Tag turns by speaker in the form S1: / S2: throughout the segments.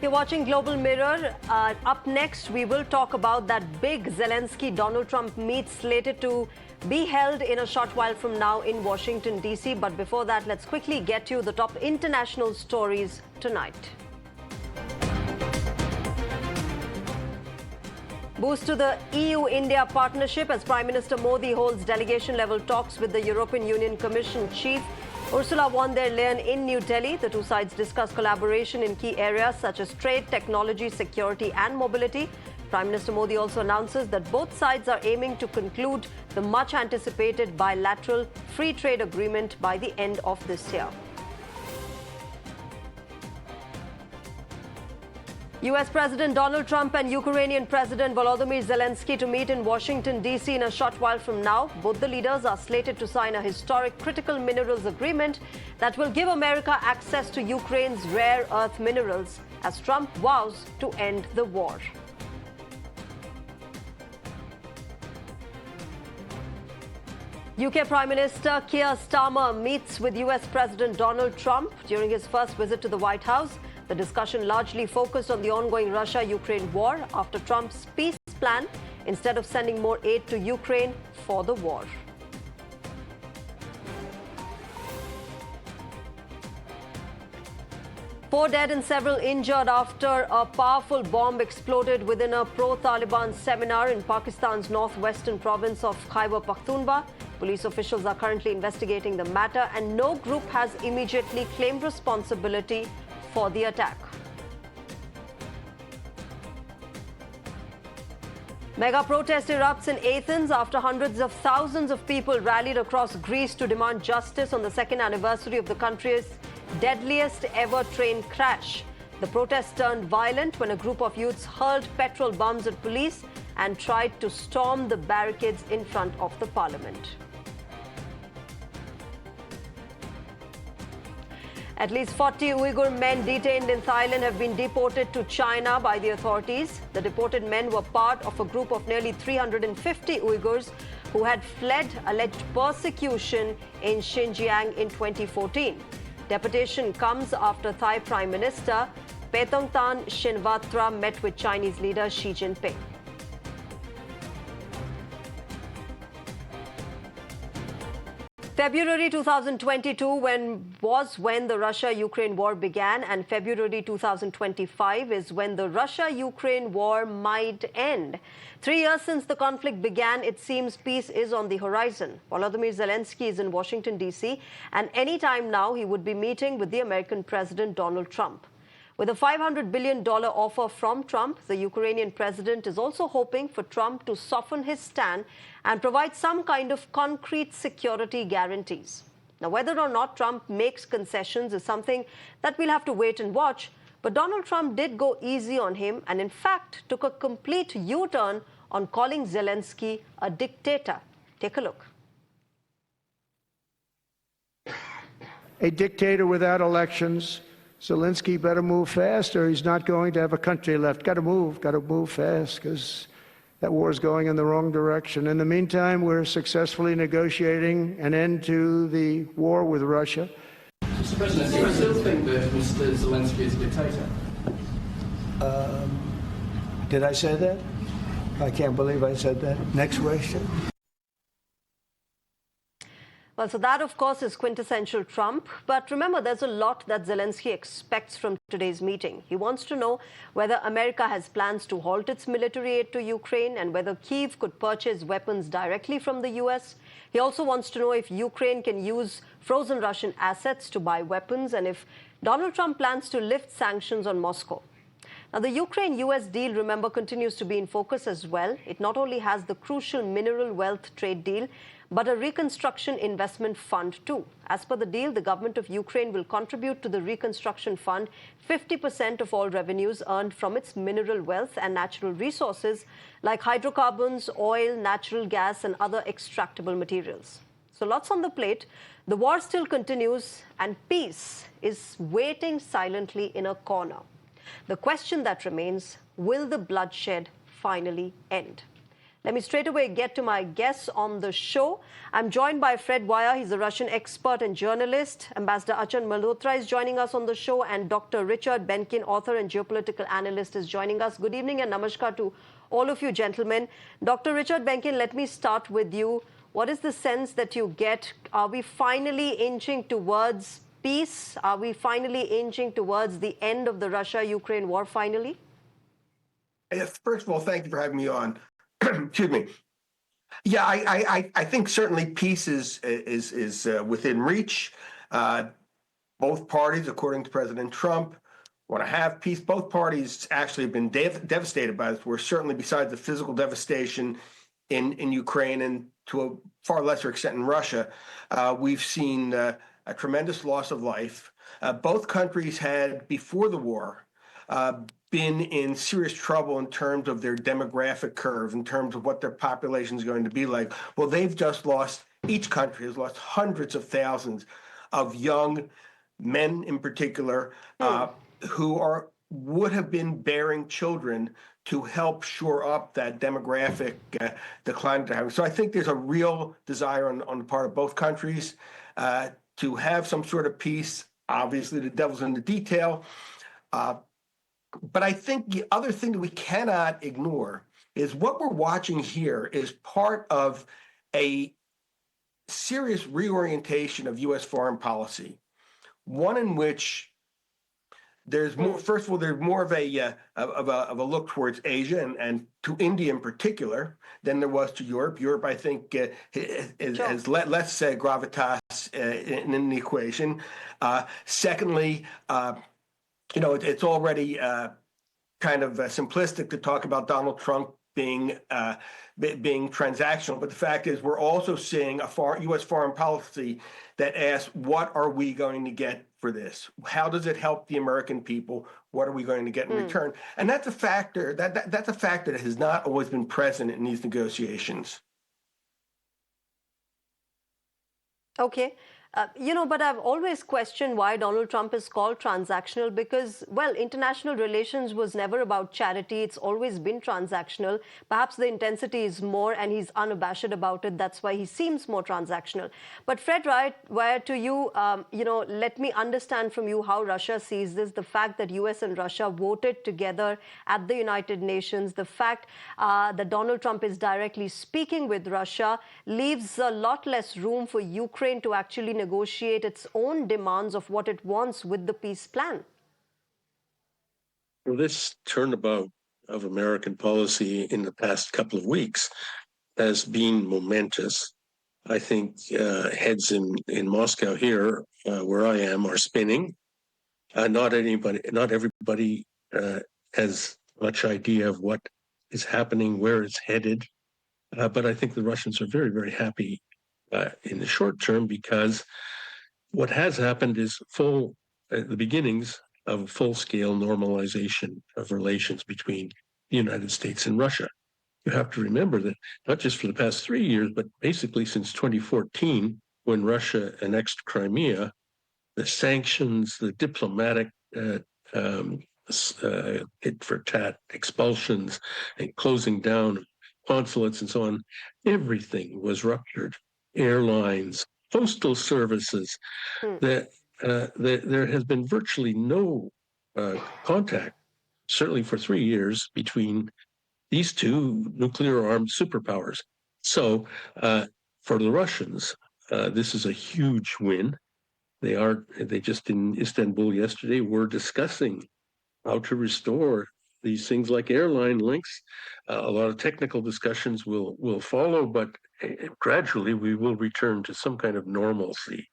S1: You're watching Global Mirror. Up next, we will talk about that big Zelensky-Donald Trump meet slated to be held in a short while from now in Washington, D.C. But before that, let's quickly get you the top international stories tonight. Boost to the EU-India partnership as Prime Minister Modi holds delegation-level talks with the European Union Commission chief Ursula von der Leyen in New Delhi. The two sides discuss collaboration in key areas such as trade, technology, security and mobility. Prime Minister Modi also announces that both sides are aiming to conclude the much-anticipated bilateral free trade agreement by the end of this year. US President Donald Trump and Ukrainian President Volodymyr Zelensky to meet in Washington, D.C. in a short while from now. Both the leaders are slated to sign a historic critical minerals agreement that will give America access to Ukraine's rare earth minerals as Trump vows to end the war. UK Prime Minister Keir Starmer meets with US President Donald Trump during his first visit to the White House. The discussion largely focused on the ongoing Russia-Ukraine war after Trump's peace plan instead of sending more aid to Ukraine for the war. Four dead and several injured after a powerful bomb exploded within a pro-Taliban seminar in Pakistan's northwestern province of Khyber Pakhtunkhwa. Police officials are currently investigating the matter and no group has immediately claimed responsibility for the attack. Mega protest erupts in Athens after hundreds of thousands of people rallied across Greece to demand justice on the second anniversary of the country's deadliest ever train crash. The protest turned violent when a group of youths hurled petrol bombs at police and tried to storm the barricades in front of the parliament. At least 40 Uyghur men detained in Thailand have been deported to China by the authorities. The deported men were part of a group of nearly 350 Uyghurs who had fled alleged persecution in Xinjiang in 2014. Deportation comes after Thai Prime Minister Paetongtarn Shinawatra met with Chinese leader Xi Jinping. February 2022 was when the Russia-Ukraine war began, and February 2025 is when the Russia-Ukraine war might end. 3 years since the conflict began, it seems peace is on the horizon. Volodymyr Zelensky is in Washington, D.C., and any time now he would be meeting with the American President Donald Trump. With a $500 billion offer from Trump, the Ukrainian president is also hoping for Trump to soften his stand and provide some kind of concrete security guarantees. Now, whether or not Trump makes concessions is something that we'll have to wait and watch. But Donald Trump did go easy on him and, in fact, took a complete U-turn on calling Zelensky a dictator. Take a look.
S2: A dictator without elections. Zelensky better move fast or he's not going to have a country left. Got to move fast because that war is going in the wrong direction. In the meantime, we're successfully negotiating an end to the war with Russia.
S3: Mr. President, do you still think that Mr. Zelensky is a dictator?
S2: Did I say that? I can't believe I said that. Next question.
S1: Well, so that, of course, is quintessential Trump. But remember, there's a lot that Zelensky expects from today's meeting. He wants to know whether America has plans to halt its military aid to Ukraine and whether Kyiv could purchase weapons directly from the U.S. He also wants to know if Ukraine can use frozen Russian assets to buy weapons and if Donald Trump plans to lift sanctions on Moscow. Now, the Ukraine-US deal, remember, continues to be in focus as well. It not only has the crucial mineral wealth trade deal, but a reconstruction investment fund too. As per the deal, the government of Ukraine will contribute to the reconstruction fund 50% of all revenues earned from its mineral wealth and natural resources like hydrocarbons, oil, natural gas and other extractable materials. So lots on the plate. The war still continues and peace is waiting silently in a corner. The question that remains, will the bloodshed finally end? Let me straight away get to my guests on the show. I'm joined by Fred Wire. He's a Russian expert and journalist. Ambassador Achan Malhotra is joining us on the show, and Dr. Richard Benkin, author and geopolitical analyst, is joining us. Good evening and namaskar to all of you gentlemen. Dr. Richard Benkin, let me start with you. What is the sense that you get? Are we finally inching towards peace? Are we finally inching towards the end of the Russia-Ukraine war finally?
S4: First of all, thank you for having me on. Excuse me. Yeah, I think certainly peace is within reach. Both parties, according to President Trump, want to have peace. Both parties actually have been devastated by this. We're certainly, besides the physical devastation in Ukraine and to a far lesser extent in Russia, we've seen a tremendous loss of life. Both countries had, before the war, been in serious trouble in terms of their demographic curve, in terms of what their population is going to be like. Well, they've just lost, each country has lost hundreds of thousands of young men in particular, who would have been bearing children to help shore up that demographic decline they're having. So I think there's a real desire on the part of both countries to have some sort of peace. Obviously, the devil's in the detail. But I think the other thing that we cannot ignore is what we're watching here is part of a serious reorientation of U.S. foreign policy, one in which there's more. First of all, there's more of a look towards Asia and to India in particular than there was to Europe. Europe, I think, has less gravitas in the equation. Secondly, it's already kind of simplistic to talk about Donald Trump being transactional, but the fact is we're also seeing a U.S. foreign policy that asks, what are we going to get for this? How does it help the American people? What are we going to get in return? And that's a factor that's a factor that has not always been present in these negotiations.
S1: Okay. But I've always questioned why Donald Trump is called transactional because, well, international relations was never about charity. It's always been transactional. Perhaps the intensity is more and he's unabashed about it. That's why he seems more transactional. But Fred, where to you, let me understand from you how Russia sees this, the fact that US and Russia voted together at the United Nations, the fact that Donald Trump is directly speaking with Russia leaves a lot less room for Ukraine to actually negotiate its own demands of what it wants with the peace plan.
S5: Well, this turnabout of American policy in the past couple of weeks has been momentous. I think heads in Moscow here, where I am, are spinning. Not everybody has much idea of what is happening, where it's headed. But I think the Russians are very, very happy in the short term, because what has happened is the beginnings of full-scale normalization of relations between the United States and Russia. You have to remember that not just for the past 3 years, but basically since 2014, when Russia annexed Crimea, the sanctions, the diplomatic tit-for-tat expulsions and closing down consulates and so on, everything was ruptured. Airlines, postal services, there has been virtually no contact, certainly for 3 years, between these two nuclear-armed superpowers. So for the Russians, this is a huge win. They just in Istanbul yesterday were discussing how to restore these things like airline links. A lot of technical discussions will follow, but gradually we will return to some kind of normalcy.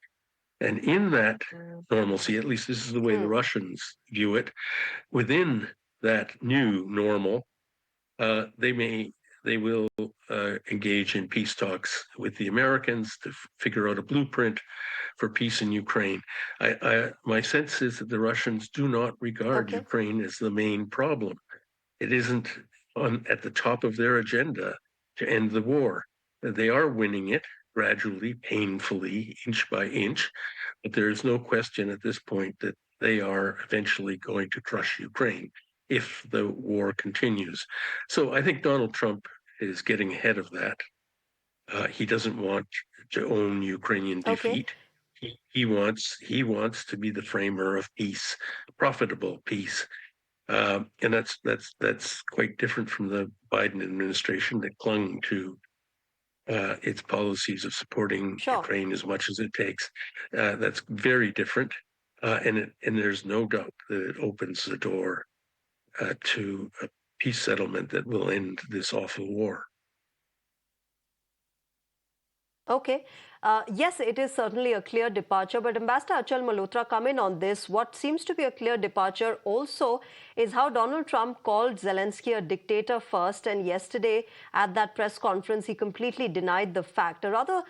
S5: And in that normalcy, at least this is the way the Russians view it, within that new normal, they will engage in peace talks with the Americans to figure out a blueprint for peace in Ukraine. My sense is that the Russians do not regard Ukraine as the main problem. It isn't at the top of their agenda to end the war. They are winning it gradually, painfully, inch by inch, but there is no question at this point that they are eventually going to crush Ukraine if the war continues. So I think Donald Trump is getting ahead of that. He doesn't want to own Ukrainian
S1: Okay.
S5: defeat. He wants to be the framer of peace, profitable peace, and that's quite different from the Biden administration that clung to its policies of supporting
S1: Sure.
S5: Ukraine as much as it takes. That's very different, and there's no doubt that it opens the door to a peace settlement that will end this awful war.
S1: Okay. Yes, it is certainly a clear departure, but Ambassador Achal Malhotra, come in on this. What seems to be a clear departure also is how Donald Trump called Zelensky a dictator first, and yesterday at that press conference, he completely denied the fact. A rather,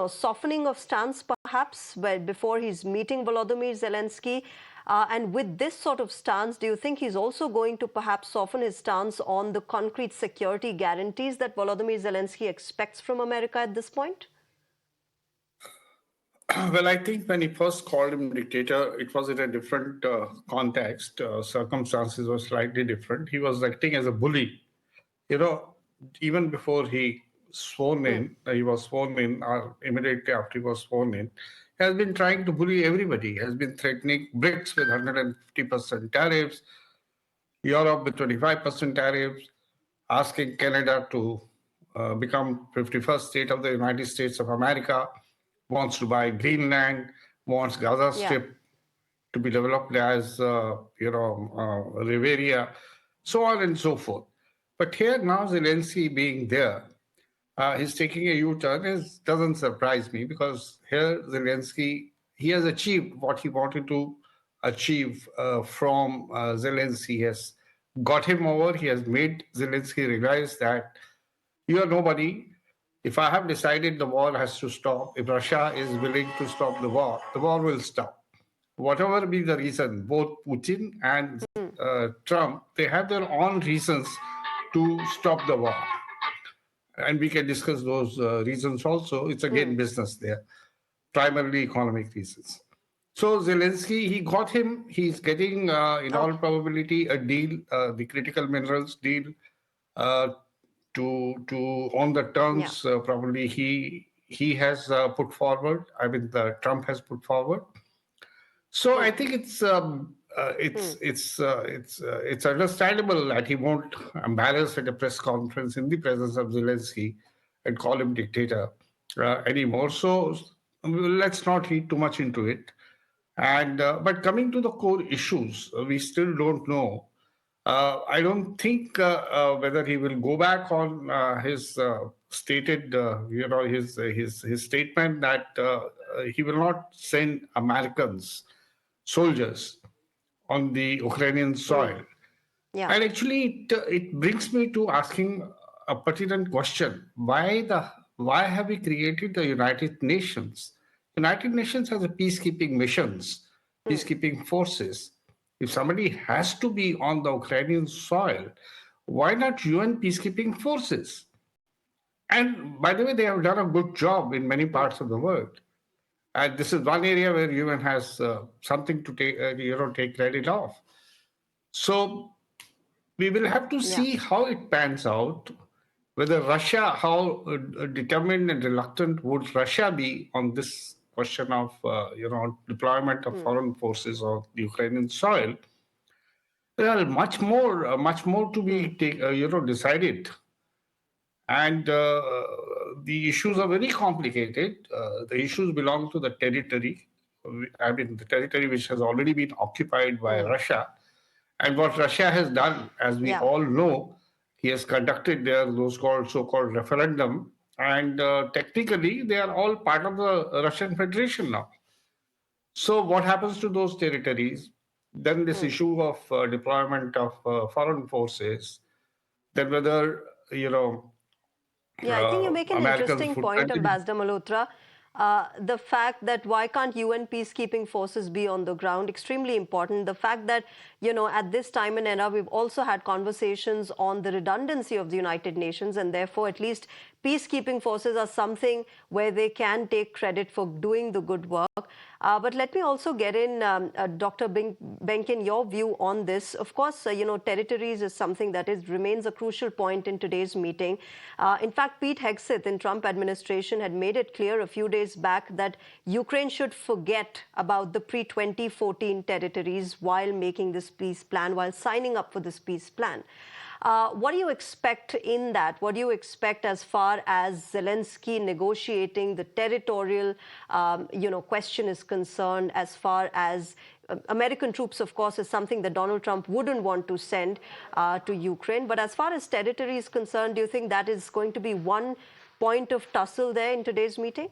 S1: softening of stance perhaps before he's meeting Volodymyr Zelensky. And with this sort of stance, do you think he's also going to perhaps soften his stance on the concrete security guarantees that Volodymyr Zelensky expects from America at this point?
S6: Well, I think when he first called him dictator, it was in a different context. Circumstances were slightly different. He was acting as a bully. Even before he was sworn in, or immediately after he was sworn in, he has been trying to bully everybody. He has been threatening BRICS with 150% tariffs, Europe with 25% tariffs, asking Canada to become 51st state of the United States of America, wants to buy Greenland, wants Gaza Strip to be developed as, Riviera, so on and so forth. But here now, Zelensky being there, he's taking a U-turn. Doesn't surprise me, because here Zelensky, he has achieved what he wanted to achieve from Zelensky. He has got him over. He has made Zelensky realize that you are nobody. If I have decided the war has to stop, if Russia is willing to stop the war will stop. Whatever be the reason, both Putin and Trump, they have their own reasons to stop the war. And we can discuss those reasons also. It's again business there, primarily economic reasons. So Zelensky, he got him. He's getting, in all probability, a deal, the critical minerals deal, to on the terms probably he has put forward. I mean, Trump has put forward. So I think it's understandable that he won't embarrass at a press conference in the presence of Zelensky and call him dictator anymore. So let's not read too much into it. And but coming to the core issues, we still don't know. I don't think whether he will go back on his stated, his statement that he will not send Americans, soldiers, on the Ukrainian soil.
S1: Yeah.
S6: And actually, it brings me to asking a pertinent question: why have we created the United Nations? United Nations has a peacekeeping missions, peacekeeping forces. If somebody has to be on the Ukrainian soil, why not UN peacekeeping forces? And by the way, they have done a good job in many parts of the world. And this is one area where UN has something to take credit of. So we will have to see how it pans out, whether Russia, how determined and reluctant would Russia be on this question of, deployment of foreign forces on the Ukrainian soil. There are much more to be decided. And the issues are very complicated. The issues belong to the territory. I mean, the territory which has already been occupied by Russia. And what Russia has done, as we all know, he has conducted those so-called referendum. And technically, they are all part of the Russian Federation now. So what happens to those territories? Then this issue of deployment of foreign forces, then whether,
S1: I think you make an interesting point, Ambassador Malhotra. The fact that why can't UN peacekeeping forces be on the ground, extremely important. The fact that, at this time and era, we've also had conversations on the redundancy of the United Nations, and therefore at least peacekeeping forces are something where they can take credit for doing the good work. But let me also get in, Dr. Benkin, your view on this. Of course, territories is something that remains a crucial point in today's meeting. In fact, Pete Hegseth in Trump administration had made it clear a few days back that Ukraine should forget about the pre-2014 territories while making this peace plan, while signing up for this peace plan. What do you expect in that? What do you expect as far as Zelensky negotiating the territorial, question is concerned, as far as American troops, of course, is something that Donald Trump wouldn't want to send to Ukraine. But as far as territory is concerned, do you think that is going to be one point of tussle there in today's meeting?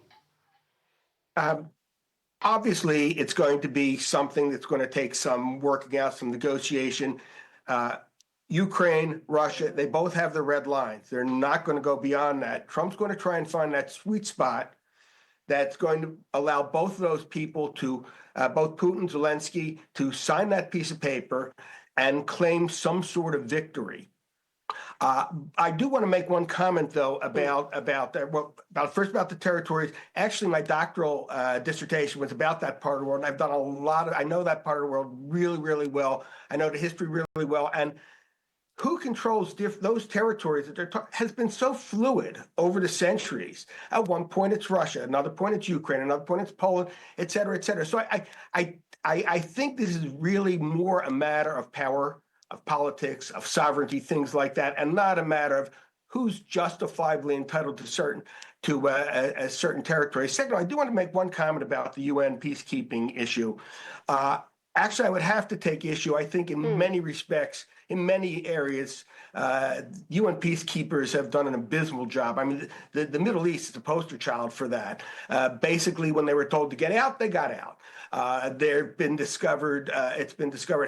S4: Obviously, it's going to be something that's going to take some working out, some negotiation. Ukraine, Russia, they both have the red lines. They're not going to go beyond that. Trump's going to try and find that sweet spot that's going to allow both of those people to, both Putin and Zelensky, to sign that piece of paper and claim some sort of victory. I do want to make one comment, though, about that. Well, first about the territories. Actually, my doctoral dissertation was about that part of the world. And I've done a lot of. I know that part of the world really, really well. I know the history really well, and who controls those territories that has been so fluid over the centuries. At one point it's Russia, another point it's Ukraine, another point it's Poland, et cetera, et cetera. So I think this is really more a matter of power, of politics, of sovereignty, things like that, and not a matter of who's justifiably entitled to certain territories. Second, I do want to make one comment about the UN peacekeeping issue. Actually, I would have to take issue, I think, in many respects, in many areas, UN peacekeepers have done an abysmal job. I mean, the Middle East is a poster child for that. Basically, when they were told to get out, they got out. It's been discovered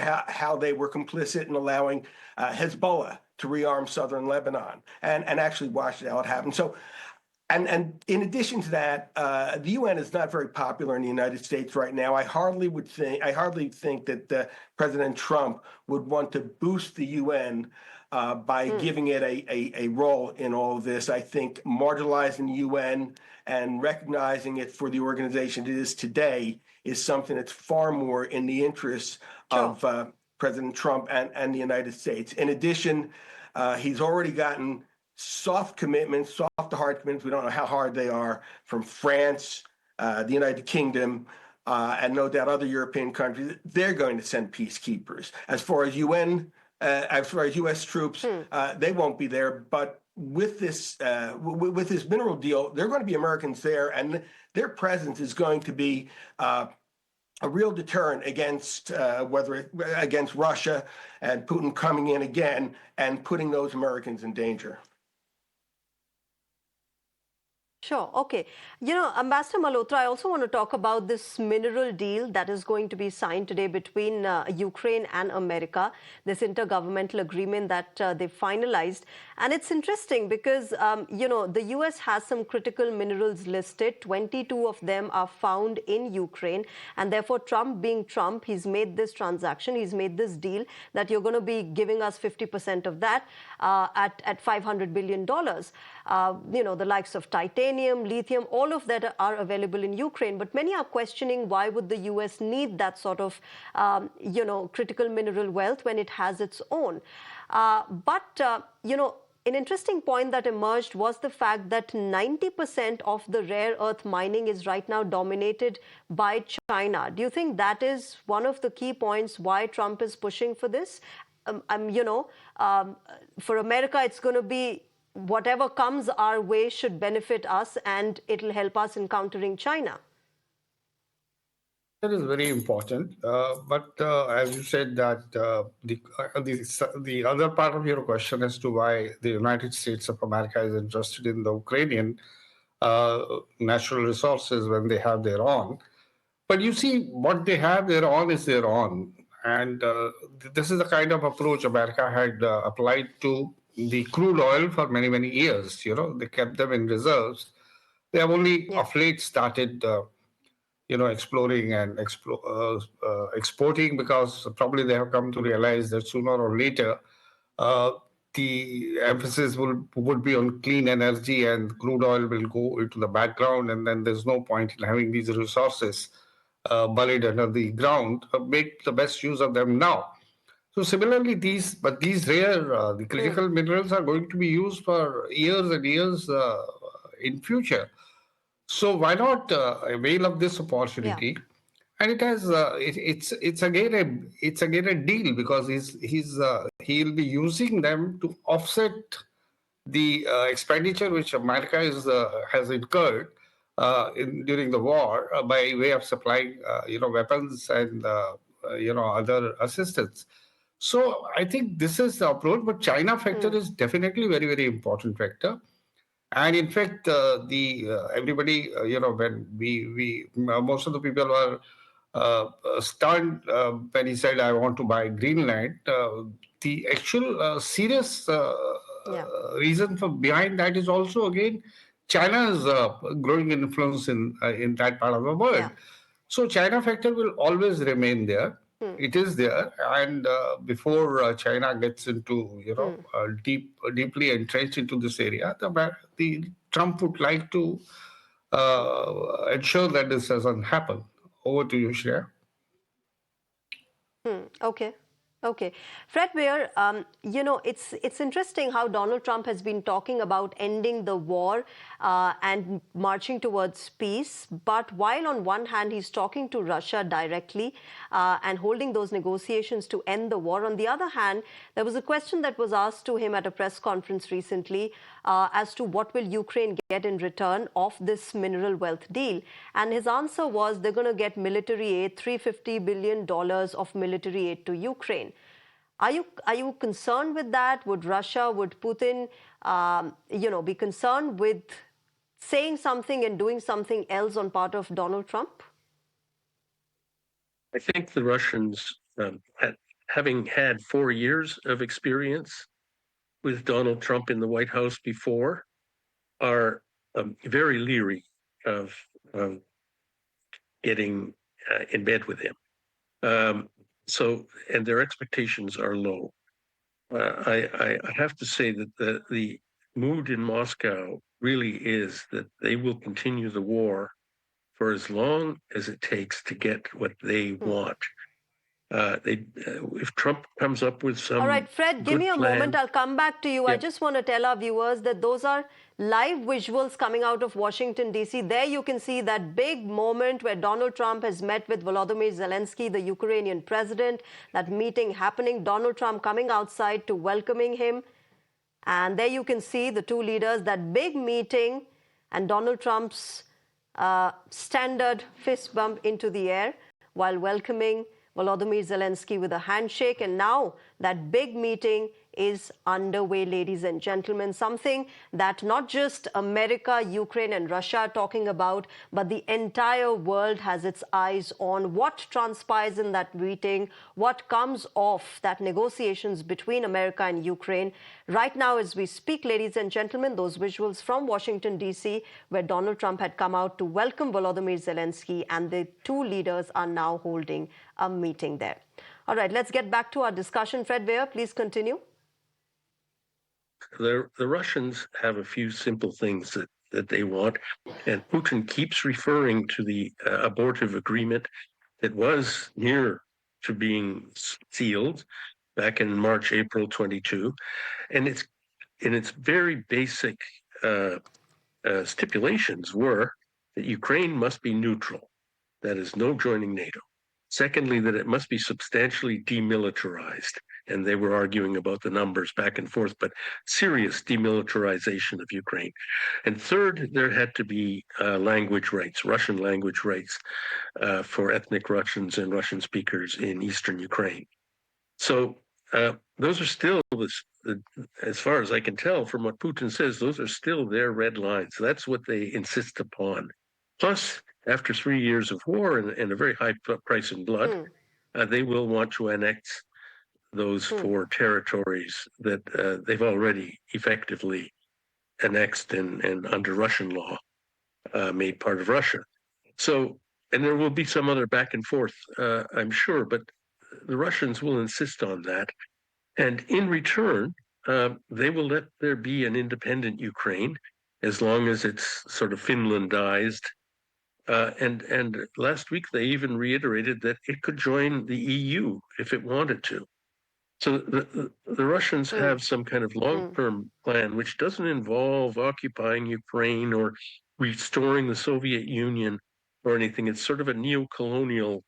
S4: how they were complicit in allowing Hezbollah to rearm southern Lebanon and actually watched how it happened. So, and in addition to that, the UN is not very popular in the United States right now. I hardly think that President Trump would want to boost the UN by giving it a role in all of this. I think marginalizing the UN and recognizing it for the organization it is today is something that's far more in the interests of President Trump and the United States. In addition, he's already gotten soft commitments, soft to hard commitments, we don't know how hard they are, from France, the United Kingdom, and no doubt other European countries. They're going to send peacekeepers. As far as U.S. troops, they won't be there. But with this mineral deal, there are going to be Americans there, and their presence is going to be a real deterrent against against Russia and Putin coming in again and putting those Americans in danger.
S1: Sure. Okay. Ambassador Malhotra, I also want to talk about this mineral deal that is going to be signed today between Ukraine and America, this intergovernmental agreement that they finalized. And it's interesting because, the U.S. has some critical minerals listed. 22 of them are found in Ukraine. And therefore, Trump being Trump, he's made this transaction, he's made this deal that you're going to be giving us 50% of that at $500 billion. The likes of titanium, lithium, all of that are available in Ukraine. But many are questioning why would the U.S. need that sort of, critical mineral wealth when it has its own. An interesting point that emerged was the fact that 90% of the rare earth mining is right now dominated by China. Do you think that is one of the key points why Trump is pushing for this? For America, it's going to be whatever comes our way should benefit us, and it'll help us in countering China.
S6: That is very important. But as you said, that the other part of your question as to why the United States of America is interested in the Ukrainian natural resources when they have their own. But you see, what they have their own is their own. And this is the kind of approach America had applied to the crude oil for many, many years. They kept them in reserves. They have only of late started exploring and exporting, because probably they have come to realize that sooner or later the emphasis would be on clean energy and crude oil will go into the background, and then there's no point in having these resources buried under the ground. Make the best use of them now. So similarly, these rare, the critical minerals are going to be used for years and years in future. So why not avail of this opportunity?
S1: Yeah.
S6: And it has it's again a deal, because he'll be using them to offset the expenditure which America has incurred during the war by way of supplying weapons and other assistance. So I think this is the approach, but China factor is definitely very, very important factor. And in fact, everybody, when most of the people were stunned when he said, "I want to buy Greenland." The actual serious reason for behind that is also again China's growing influence in that part of the world.
S1: Yeah.
S6: So China factor will always remain there. It is there, and before China gets into deeply entrenched into this area, the Trump would like to ensure that this doesn't happen. Over to you, Shreya.
S1: Okay. Okay. Fred Weir, it's interesting how Donald Trump has been talking about ending the war and marching towards peace. But while on one hand, he's talking to Russia directly and holding those negotiations to end the war, on the other hand, there was a question that was asked to him at a press conference recently as to what will Ukraine get in return of this mineral wealth deal. And his answer was they're going to get military aid, $350 billion of military aid to Ukraine. Are you concerned with that? Would Russia, would Putin, be concerned with saying something and doing something else on part of Donald Trump?
S5: I think the Russians, having had 4 years of experience with Donald Trump in the White House before, are very leery of getting in bed with him. And their expectations are low. I have to say that the mood in Moscow really is that they will continue the war for as long as it takes to get what they want. If Trump comes up with some
S1: All right, Fred, give me a moment. I'll come back to you.
S5: Yeah.
S1: I just want to tell our viewers that those are live visuals coming out of Washington, D.C. There you can see that big moment where Donald Trump has met with Volodymyr Zelensky, the Ukrainian president, that meeting happening, Donald Trump coming outside to welcoming him. And there you can see the two leaders, that big meeting, and Donald Trump's standard fist bump into the air while welcoming Volodymyr Zelensky with a handshake. And now that big meeting is underway, ladies and gentlemen, something that not just America, Ukraine and Russia are talking about, but the entire world has its eyes on what transpires in that meeting, what comes off that negotiations between America and Ukraine. Right now, as we speak, ladies and gentlemen, those visuals from Washington, D.C., where Donald Trump had come out to welcome Volodymyr Zelensky, and the two leaders are now holding a meeting there. All right, let's get back to our discussion. Fred Weir, please continue.
S5: The Russians have a few simple things that they want, and Putin keeps referring to the abortive agreement that was near to being sealed back in March, April 22, and its very basic stipulations were that Ukraine must be neutral, that is, no joining NATO. Secondly, that it must be substantially demilitarized. And they were arguing about the numbers back and forth, but serious demilitarization of Ukraine. And third, there had to be language rights, Russian language rights for ethnic Russians and Russian speakers in eastern Ukraine. So those are still, as far as I can tell from what Putin says, those are still their red lines. That's what they insist upon. Plus, after 3 years of war and a very high price in blood, they will want to annex those 4 territories that they've already effectively annexed and under Russian law made part of Russia. So, and there will be some other back and forth, I'm sure, but the Russians will insist on that. And in return, they will let there be an independent Ukraine as long as it's sort of Finlandized. And last week they even reiterated that it could join the EU if it wanted to. So the Russians have some kind of long-term plan, which doesn't involve occupying Ukraine or restoring the Soviet Union or anything. It's sort of a neo-colonial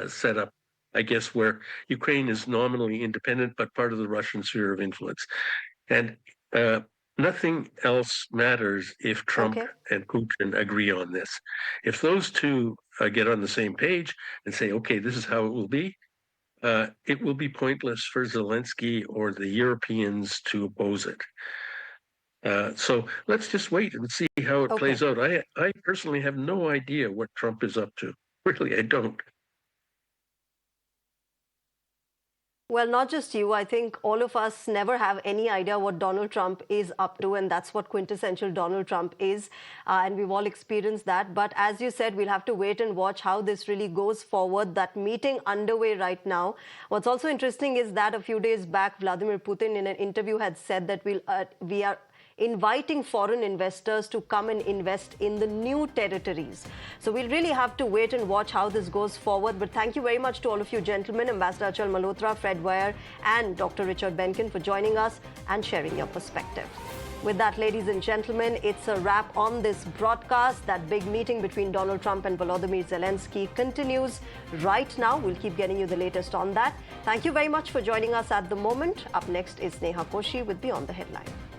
S5: setup, I guess, where Ukraine is nominally independent, but part of the Russian sphere of influence. And nothing else matters if Trump and Putin agree on this. If those two get on the same page and say, okay, this is how it will be pointless for Zelensky or the Europeans to oppose it. So let's just wait and see how it plays out. I personally have no idea what Trump is up to. Really, I don't.
S1: Well, not just you. I think all of us never have any idea what Donald Trump is up to, and that's what quintessential Donald Trump is. And we've all experienced that. But as you said, we'll have to wait and watch how this really goes forward. That meeting underway right now. What's also interesting is that a few days back, Vladimir Putin in an interview had said that we are inviting foreign investors to come and invest in the new territories. So we'll really have to wait and watch how this goes forward. But thank you very much to all of you gentlemen, Ambassador Achal Malhotra, Fred Weyer and Dr. Richard Benkin for joining us and sharing your perspective. With that, ladies and gentlemen, it's a wrap on this broadcast. That big meeting between Donald Trump and Volodymyr Zelensky continues right now. We'll keep getting you the latest on that. Thank you very much for joining us at the moment. Up next is Neha Koshi with Beyond the Headline.